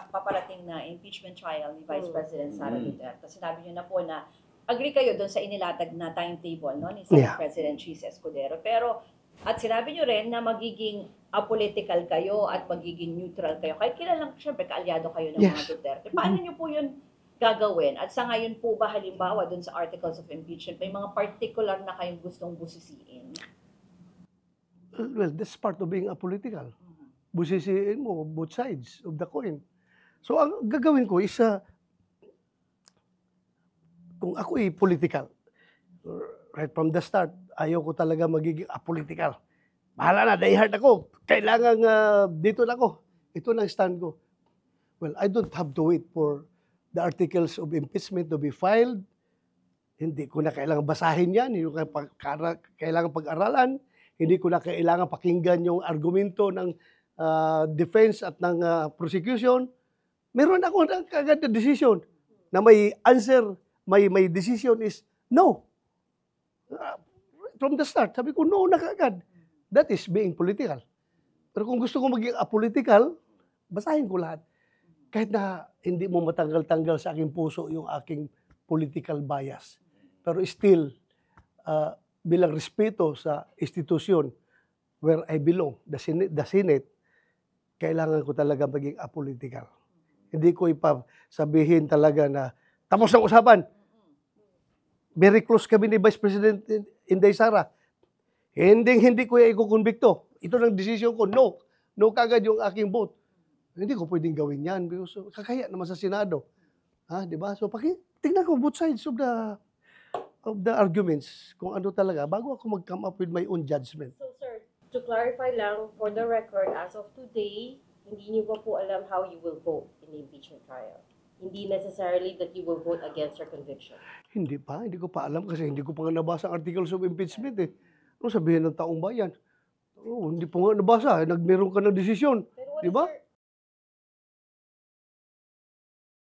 paparating na impeachment trial ni Vice President Sara Duterte. Sinabi niyo na po na agree kayo doon sa inilatag na timetable, no, ni Senate President Chis Escudero. Pero at sinabi niyo rin na magiging apolitical kayo at magiging neutral kayo. Kahit kilalang, syempre, kaalyado kayo ng mga Duterte. Paano niyo po yun gagawin? At sa ngayon po ba, halimbawa, dun sa articles of impeachment, may mga particular na kayong gustong busisiin? Well, that's part of being apolitical. Busisiin mo both sides of the coin. So, ang gagawin ko is, kung ako political, right from the start, ayaw ko talaga magiging apolitical. Bahala na, diehard ako. Kailangan dito na ako. Ito na ang stand ko. Well, I don't have to wait for the articles of impeachment to be filed. Hindi ko na kailangan basahin yan. Hindi ko kailangan pag-aralan. Hindi ko na kailangan pakinggan yung argumento ng defense at ng prosecution. Meron ako kagad na decision na may answer, may decision is no. From the start, sabi ko, no na kagad. That is being political. Pero kung gusto ko maging apolitical, basahin ko lahat. Kahit na hindi mo matanggal-tanggal sa aking puso yung aking political bias. Pero still, bilang respeto sa institusyon where I belong, the Senate, kailangan ko talaga maging apolitical. Hindi ko ipasabihin talaga na tapos ang usapan. Very close kami ni Vice President Inday Sara. Hindi ko i-convicto. Ito ng decision ko, no. No kagad yung aking vote. Hindi ko pwedeng gawin yan because kakaya naman sa Senado. Di ba? So tingnan ko both sides of the arguments kung ano talaga bago ako mag-come up with my own judgment. So sir, to clarify lang for the record, as of today, hindi niyo pa po alam how you will vote in the impeachment trial. Hindi necessarily that you will vote against your conviction. Hindi ko pa alam kasi hindi ko pa nga nabasa ang articles of impeachment eh. Ano sabihin ng taong bayan? Hindi po nga nabasa, nagmeron ka ng desisyon. Di ba?